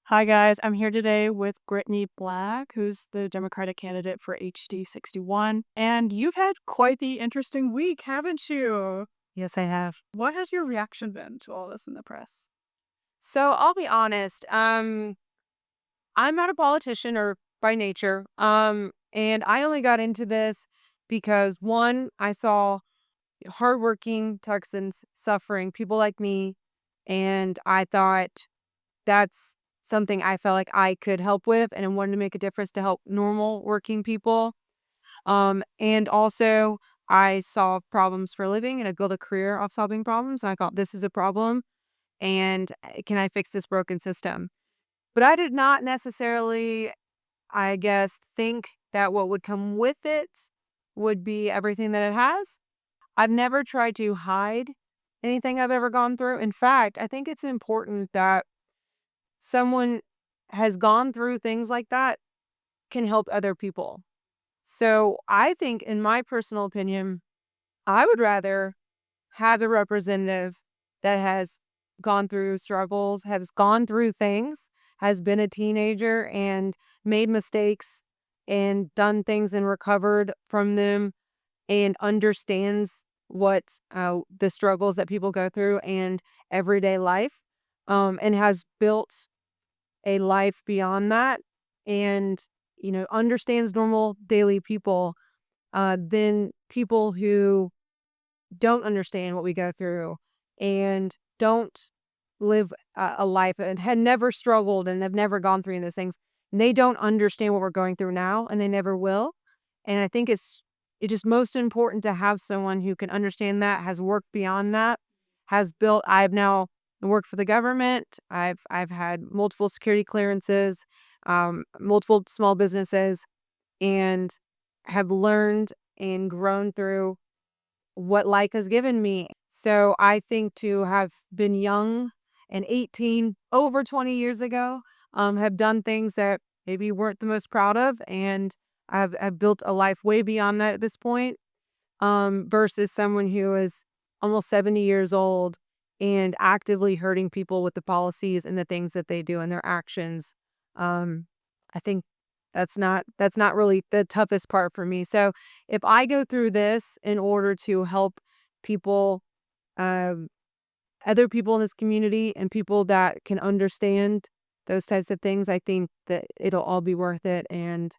Hi, guys. I'm here today with Brittany Black, who's the Democratic candidate for HD 61. And you've had quite the interesting week, haven't you? Yes, I have. What has your reaction been to all this in the press? So I'll be honest. I'm not a politician or by nature. And I only got into this because one, I saw hardworking Texans suffering, people like me, and I thought that's something I felt like I could help with, and I wanted to make a difference to help normal working people. And also I solve problems for a living, and I built a career off solving problems. And I thought this is a problem, and can I fix this broken system? But I did not necessarily, I guess, think that what would come with it would be everything that it has. I've never tried to hide anything I've ever gone through. In fact, I think it's important that someone has gone through things like that can help other people. So I think, in my personal opinion, I would rather have a representative that has gone through struggles, has gone through things, has been a teenager and made mistakes and done things and recovered from them and understands what the struggles that people go through and everyday life, and has built a life beyond that, and understands normal daily people, than people who don't understand what we go through and don't live a life and had never struggled and have never gone through any of those things. And they don't understand what we're going through now, and they never will. And I think it's just most important to have someone who can understand that, has worked beyond that, has built. I've now worked for the government. I've had multiple security clearances, multiple small businesses, and have learned and grown through what life has given me. So I think to have been young and 18 over 20 years ago, have done things that maybe weren't the most proud of, and I've built a life way beyond that at this point, versus someone who is almost 70 years old and actively hurting people with the policies and the things that they do and their actions. I think that's not really the toughest part for me. So if I go through this in order to help people, um, other people in this community and people that can understand those types of things, I think that it'll all be worth it. And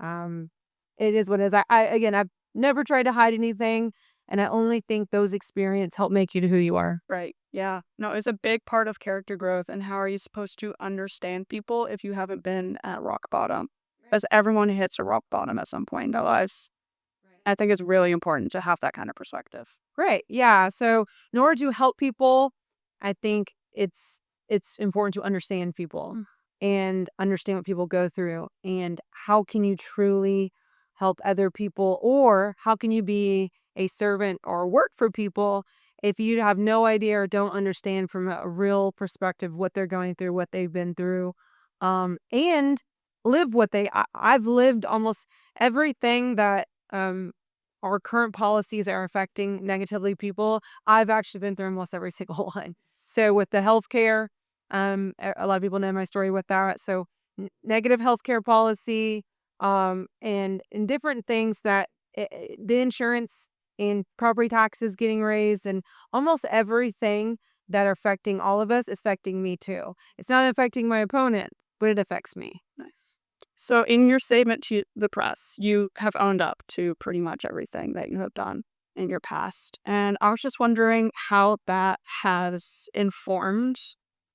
um, it is what it is. Again, I've never tried to hide anything, and I only think those experiences help make you to who you are. Right. Yeah. No, it's a big part of character growth. And how are you supposed to understand people if you haven't been at rock bottom? Because everyone hits a rock bottom at some point in their lives. I think it's really important to have that kind of perspective. Right. Yeah. So in order to help people, I think it's important to understand people and understand what people go through, and how can you truly help other people, or how can you be a servant or work for people if you have no idea or don't understand from a real perspective what they're going through, what they've been through, and live what I've lived almost everything that our current policies are affecting negatively people. I've actually been through almost every single one. So with the healthcare, a lot of people know my story with that. So negative healthcare policy, and different things that the insurance and property taxes getting raised, and almost everything that are affecting all of us is affecting me too. It's not affecting my opponent, but it affects me. Nice. So, in your statement to the press, you have owned up to pretty much everything that you have done in your past. And I was just wondering how that has informed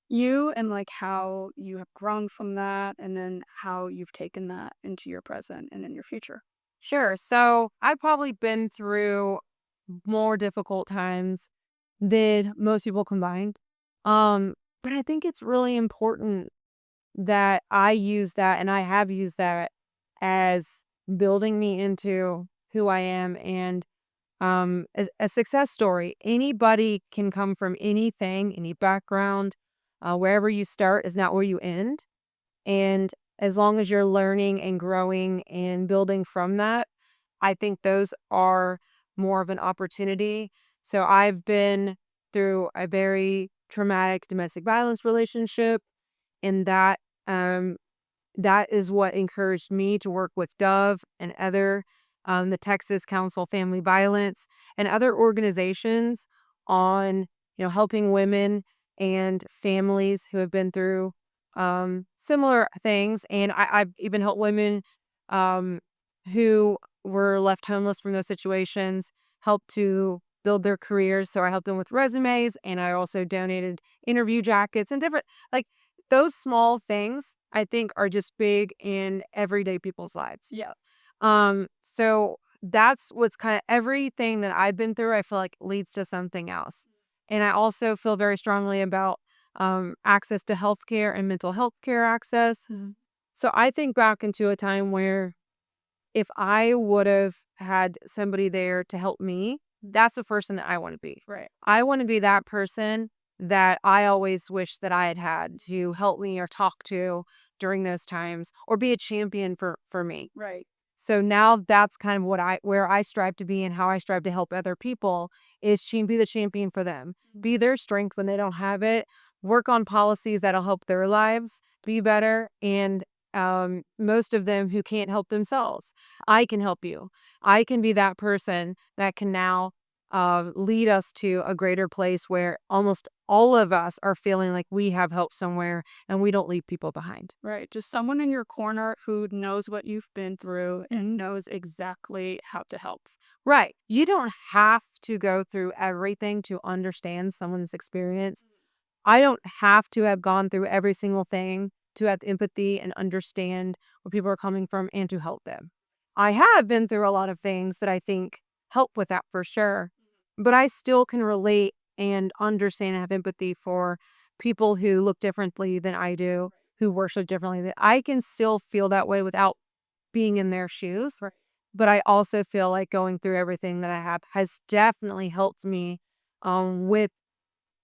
you and like how you have grown from that and then how you've taken that into your present and in your future. Sure. So I've probably been through more difficult times than most people combined. But I think it's really important that I use that, and I have used that as building me into who I am, and as a success story. Anybody can come from anything, any background. Wherever you start is not where you end. And as long as you're learning and growing and building from that, I think those are more of an opportunity. So I've been through a very traumatic domestic violence relationship, and that Um, that is what encouraged me to work with Dove and other, the Texas Council Family Violence and other organizations on, helping women and families who have been through similar things. And I've even helped women um, who were left homeless from those situations, help to build their careers. So I helped them with resumes, and I also donated interview jackets and different, like, those small things, I think, are just big in everyday people's lives. Yeah. So that's what's kind of everything that I've been through, I feel like leads to something else. And I also feel very strongly about access to healthcare and mental health care access. Mhm. So I think back into a time where if I would have had somebody there to help me, that's the person that I want to be. Right. I want to be that person that I always wish that I had had to help me or talk to during those times or be a champion for me. Right. So now that's kind of where I strive to be and how I strive to help other people is be the champion for them. Be their strength when they don't have it. Work on policies that'll help their lives be better, and most of them who can't help themselves. I can help you. I can be that person that can now lead us to a greater place where almost all of us are feeling like we have help somewhere and we don't leave people behind. Right. Just someone in your corner who knows what you've been through and knows exactly how to help. Right. You don't have to go through everything to understand someone's experience. I don't have to have gone through every single thing to have empathy and understand where people are coming from and to help them. I have been through a lot of things that I think help with that for sure, but I still can relate and understand and have empathy for people who look differently than I do, who worship differently. That I can still feel that way without being in their shoes. Right. But I also feel like going through everything that I have has definitely helped me with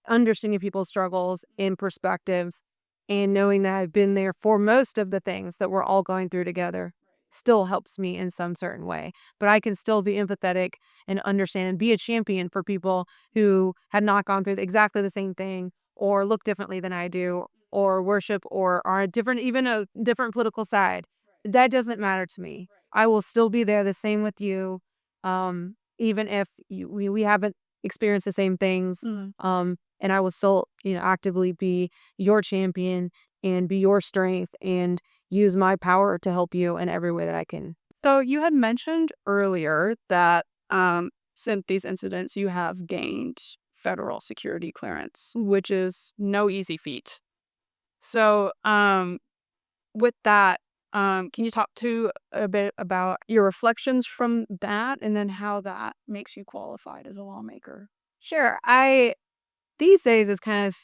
understanding people's struggles and perspectives and knowing that I've been there for most of the things that we're all going through together still helps me in some certain way. But I can still be empathetic and understand and be a champion for people who had not gone through exactly the same thing or look differently than I do or worship or are even a different political side. That doesn't matter to me. I will still be there the same with you. Even if we haven't experienced the same things. Mhm. And I will still, actively be your champion and be your strength and use my power to help you in every way that I can. So you had mentioned earlier that since these incidents, you have gained federal security clearance, which is no easy feat. So with that, can you talk to a bit about your reflections from that and then how that makes you qualified as a lawmaker? Sure. These days it's kind of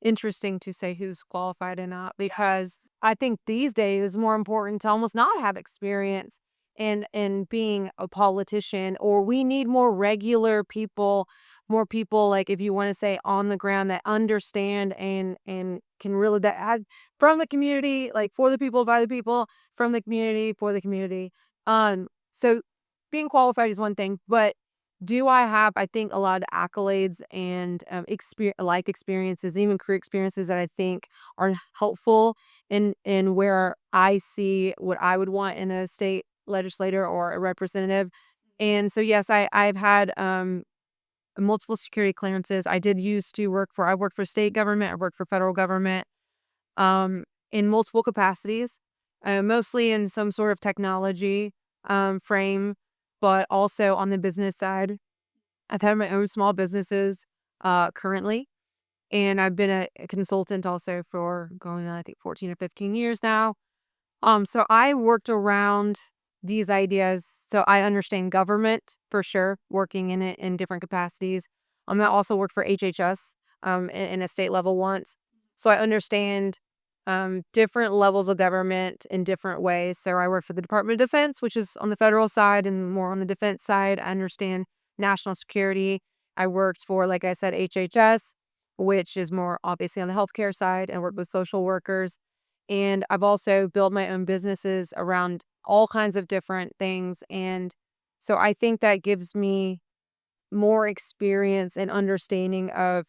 interesting to say who's qualified and not because I think these days it's more important to almost not have experience in being a politician, or we need more regular people, more people, like, if you want to say, on the ground that understand and can really that had from the community, like, for the people, by the people, from the community, for the community. So being qualified is one thing, but do I have, I think, a lot of accolades and life experiences, even career experiences that I think are helpful in where I see what I would want in a state legislator or a representative. And so, yes, I've had multiple security clearances. I worked for state government, I worked for federal government, in multiple capacities, mostly in some sort of technology frame, but also on the business side. I've had my own small businesses currently, and I've been a consultant also for going on, I think, 14 or 15 years now. So I worked around these ideas. So I understand government for sure, working in it in different capacities. I also worked for HHS in a state level once. So I understand different levels of government in different ways. So I work for the Department of Defense, which is on the federal side and more on the defense side. I understand national security. I worked for, like I said, HHS, which is more obviously on the healthcare side, and work with social workers. And I've also built my own businesses around all kinds of different things. And so I think that gives me more experience and understanding of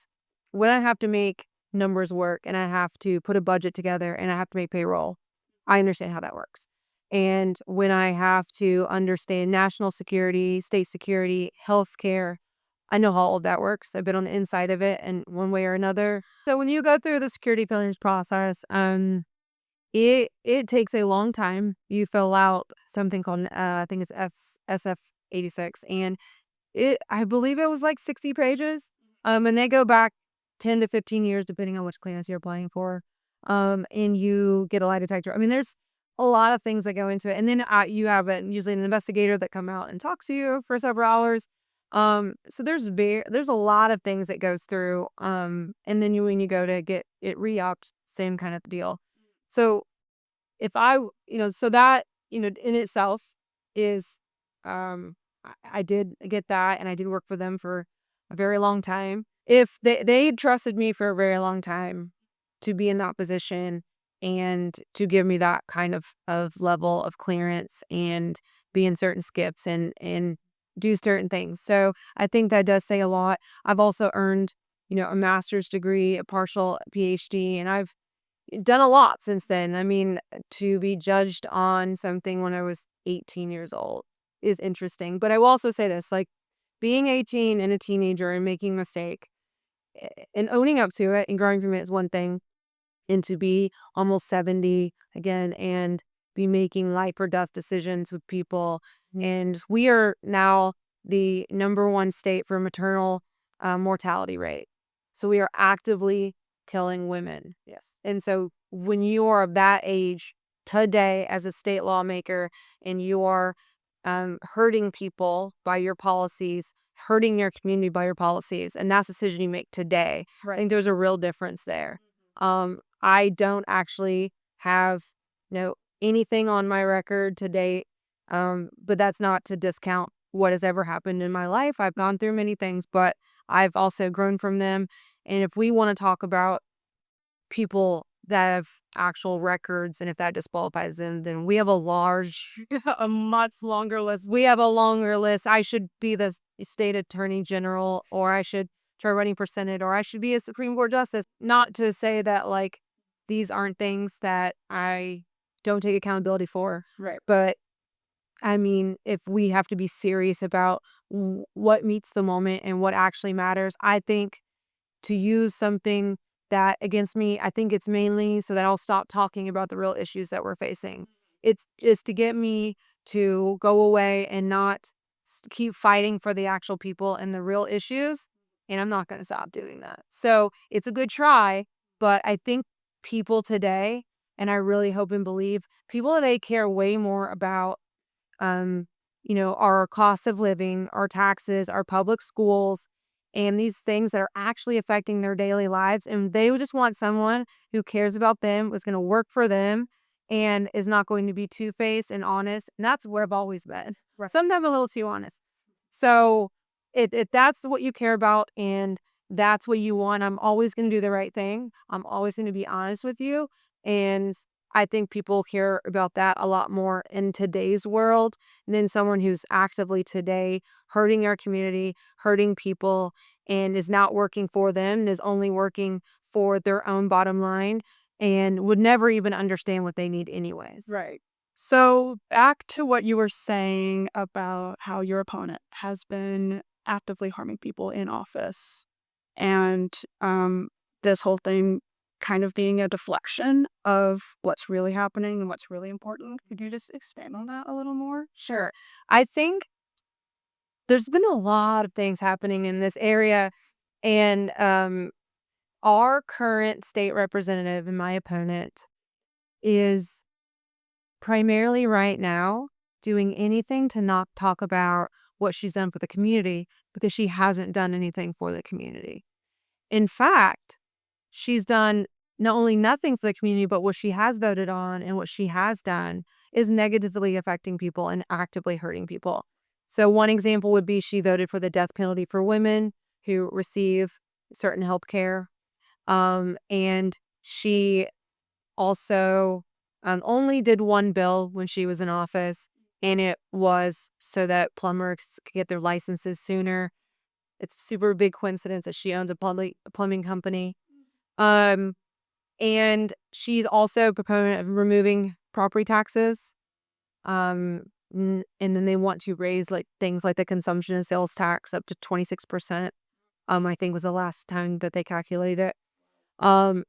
when I have to make numbers work and I have to put a budget together and I have to make payroll. I understand how that works. And when I have to understand national security, state security, healthcare, I know how all of that works. I've been on the inside of it in one way or another. So when you go through the security clearance process, it takes a long time. You fill out something called I think it's SF-86, and I believe it was like 60 pages. And they go back 10 to 15 years depending on which clearance you're applying for. And you get a lie detector. I mean, there's a lot of things that go into it. And then you have usually an investigator that come out and talks to you for several hours. So there's a lot of things that goes through. And then when you go to get it re-upped, same kind of deal. So if so that, in itself is, I did get that and I did work for them for a very long time. If they trusted me for a very long time to be in that position and to give me that kind of level of clearance and be in certain skips and do certain things. So I think that does say a lot. I've also earned, a master's degree, a partial PhD, and I've done a lot since then. I mean, to be judged on something when I was 18 years old is interesting. But I will also say this, like being 18 and a teenager and making a mistake and owning up to it and growing from it is one thing. And to be almost 70 again and be making life or death decisions with people. And we are now the #1 state for maternal mortality rate. So we are actively killing women. Yes. And so when you are of that age today as a state lawmaker and you are hurting people by your policies, hurting your community by your policies, and that's a decision you make today. I Right. think there's a real difference there. I don't actually have, anything on my record to date, but that's not to discount what has ever happened in my life. I've gone through many things, but I've also grown from them. And if we want to talk about people that have actual records and if that disqualifies them, then we have A much longer list. we have a longer list. I should be the state attorney general, or I should try running for senate, or I should be a Supreme Court justice. Not to say that like these aren't things that I don't take accountability for, Right. but I mean, if we have to be serious about what meets the moment and what actually matters, I think to use something that against me, I think it's mainly so that I'll stop talking about the real issues that we're facing. It's to get me to go away and not keep fighting for the actual people and the real issues. And I'm not going to stop doing that. So it's a good try, but I think people today, and I really hope and believe people today care way more about um, our cost of living, our taxes, our public schools, and these things that are actually affecting their daily lives. And they would just want someone who cares about them, is going to work for them, and is not going to be two-faced and honest. And that's where I've always been. Right. Sometimes a little too honest. So if that's what you care about and that's what you want, I'm always going to do the right thing. I'm always going to be honest with you. And I think people care about that a lot more in today's world than someone who's actively today hurting our community, hurting people, and is not working for them and is only working for their own bottom line and would never even understand what they need anyways. Right. So back to what you were saying about how your opponent has been actively harming people in office and this whole thing kind of being a deflection of what's really happening and what's really important. Could you just expand on that a little more? Sure. I think there's been a lot of things happening in this area, and our current state representative and my opponent is primarily right now doing anything to not talk about what she's done for the community because she hasn't done anything for the community. In fact, she's done not only nothing for the community, but what she has voted on and what she has done is negatively affecting people and actively hurting people. So one example would be she voted for the death penalty for women who receive certain health care. And she also only did one bill when she was in office, and it was so that plumbers could get their licenses sooner. It's a super big coincidence that she owns a plumbing company. Um, and she's also a proponent of removing property taxes. Um, and then they want to raise like things like the consumption and sales tax up to 26%. I think was the last time that they calculated it. And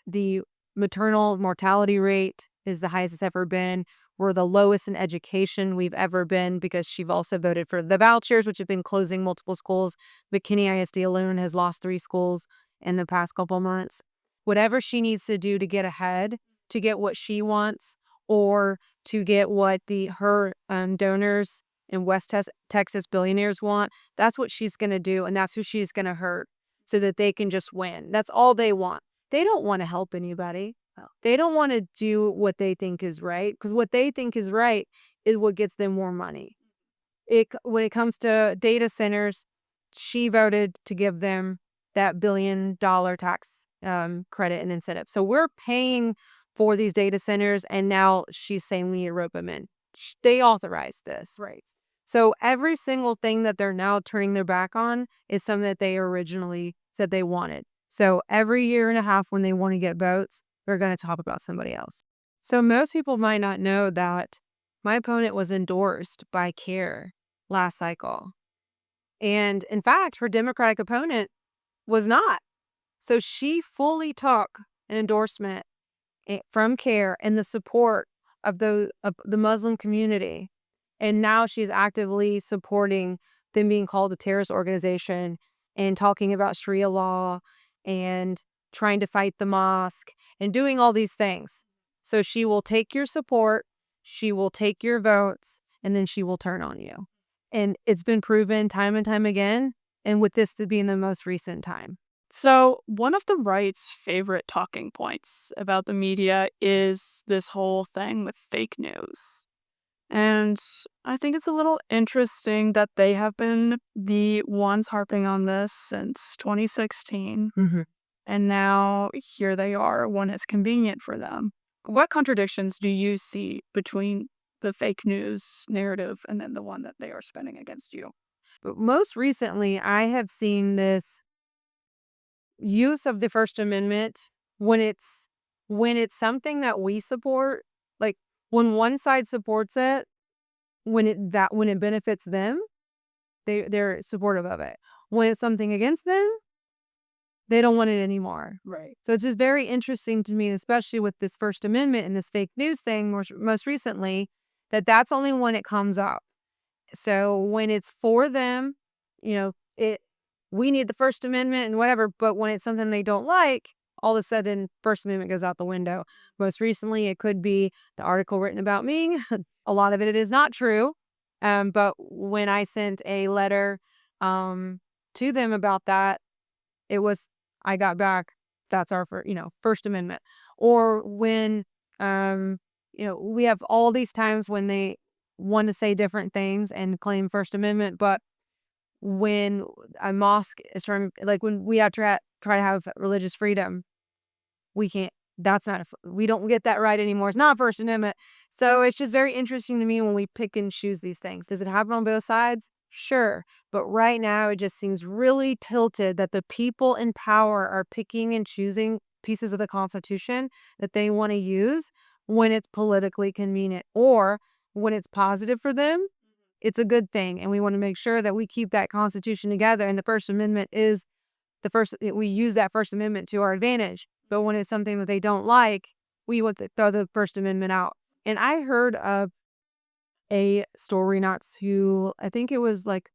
the maternal mortality rate is the highest it's ever been. We're the lowest in education we've ever been because she've also voted for the vouchers, which have been closing multiple schools. McKinney ISD alone has lost 3 schools in the past couple months. Whatever she needs to do to get ahead, to get what she wants, or to get what her donors and Texas billionaires want, that's what she's going to do, and that's who she's going to hurt so that they can just win. That's all they want. They don't want to help anybody. They don't want to do what they think is right because what they think is right is what gets them more money. When it comes to data centers, she voted to give them that $1 billion tax credit and incentive. So we're paying for these data centers, and now she's saying we need to rope them in. They authorized this. Right. So every single thing that they're now turning their back on is something that they originally said they wanted. So every year and a half when they want to get votes, they're going to talk about somebody else. So most people might not know that my opponent was endorsed by CARE last cycle. And in fact, her Democratic opponent was not. So she fully took an endorsement from CARE and the support of the Muslim community. And now she's actively supporting them being called a terrorist organization and talking about Sharia law and trying to fight the mosque and doing all these things. So she will take your support, she will take your votes, and then she will turn on you. And it's been proven time and time again, and with this to be in the most recent time. So, one of the right's favorite talking points about the media is this whole thing with fake news. And I think it's a little interesting that they have been the ones harping on this since 2016. Mm-hmm. And now here they are when it's convenient for them. What contradictions do you see between the fake news narrative and then the one that they are spinning against you? But most recently, I have seen this use of the First Amendment when it's something that we support, like when one side supports it, when it benefits them, they're supportive of it. When it's something against them, they don't want it anymore. Right. So it's just very interesting to me, especially with this First Amendment and this fake news thing most recently, that's only when it comes up. So when it's for them, we need the First Amendment and whatever, but when it's something they don't like, all of a sudden First Amendment goes out the window. Most recently, it could be the article written about me. A lot of it is not true. But when I sent a letter to them about that, I got back, that's our First Amendment. Or when we have all these times when they want to say different things and claim First Amendment, but when a mosque is trying, like when we have to try to have religious freedom, we can't. We don't get that right anymore. It's not First Amendment. So it's just very interesting to me when we pick and choose these things. Does it happen on both sides? Sure. But right now, it just seems really tilted that the people in power are picking and choosing pieces of the Constitution that they want to use when it's politically convenient or when it's positive for them. It's a good thing. And we want to make sure that we keep that Constitution together. And the First Amendment is we use that First Amendment to our advantage. But when it's something that they don't like, we want to throw the First Amendment out. And I heard of a story not too, I think it was like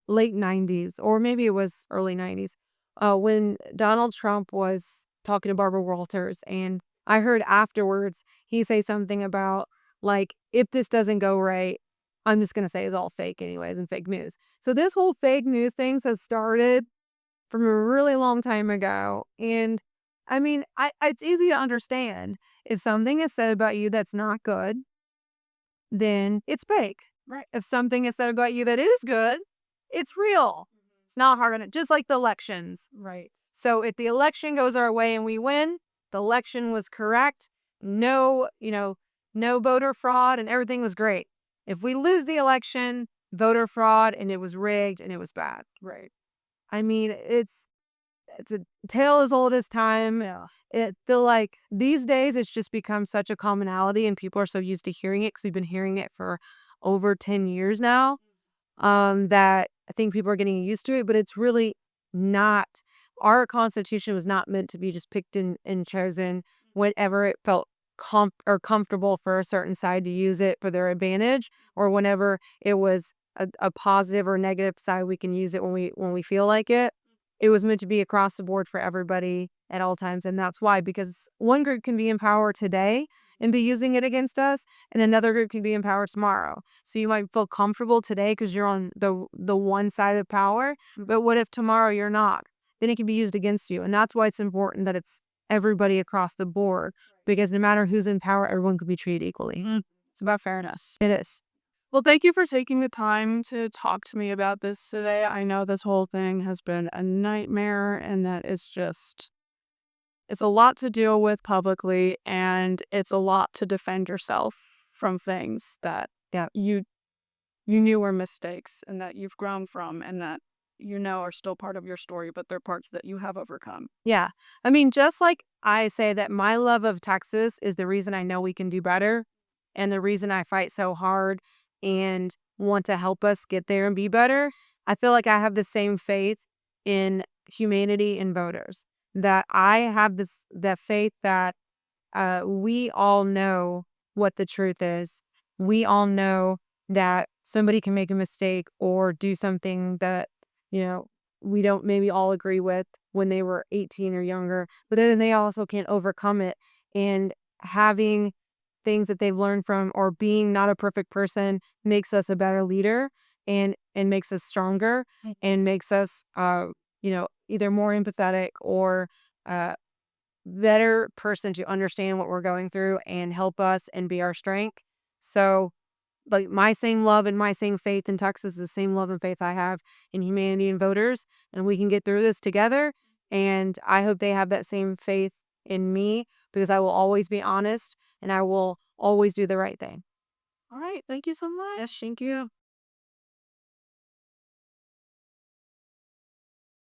late 90s or maybe it was early 90s, when Donald Trump was talking to Barbara Walters. And I heard afterwards he say something about, like, if this doesn't go right, I'm just going to say it's all fake anyways and fake news. So this whole fake news thing has started from a really long time ago. And I mean, it's easy to understand if something is said about you that's not good, then it's fake. Right. If something is said about you that is good, it's real. It's not hard on it. Just like the elections. Right. So if the election goes our way and we win, the election was correct. No voter fraud and everything was great. If we lose the election, voter fraud and it was rigged and it was bad. Right. I mean, it's a tale as old as time. Yeah. It feel like these days it's just become such a commonality, and people are so used to hearing it because we've been hearing it for over 10 years now, that I think people are getting used to it, but it's really not. Our Constitution was not meant to be just picked and chosen whenever it felt comfortable for a certain side to use it for their advantage, or whenever it was a positive or negative side, we can use it when we feel like it. It was meant to be across the board for everybody at all times, and that's why, because one group can be in power today and be using it against us, and another group can be in power tomorrow. So you might feel comfortable today because you're on the one side of power, but what if tomorrow you're not? Then it can be used against you, and that's why it's important that it's everybody across the board, because no matter who's in power, everyone could be treated equally. It's about fairness. It is. Well, thank you for taking the time to talk to me about this today. I know this whole thing has been a nightmare and that it's a lot to deal with publicly and it's a lot to defend yourself from things that Yeah. you knew were mistakes and that you've grown from and that you know are still part of your story, but they're parts that you have overcome. Yeah. I mean, just like I say that my love of Texas is the reason I know we can do better and the reason I fight so hard and want to help us get there and be better. I feel like I have the same faith in humanity and voters. That I have that faith that we all know what the truth is. We all know that somebody can make a mistake or do something that, you know, we don't maybe all agree with when they were 18 or younger, but then they also can overcome it. And having things that they've learned from or being not a perfect person makes us a better leader and makes us stronger and makes us either more empathetic or uh better person to understand what we're going through and help us and be our strength. So, like my same love and my same faith in Texas is the same love and faith I have in humanity and voters, and we can get through this together. And I hope they have that same faith in me because I will always be honest and I will always do the right thing. All right. Thank you so much. Yes, thank you.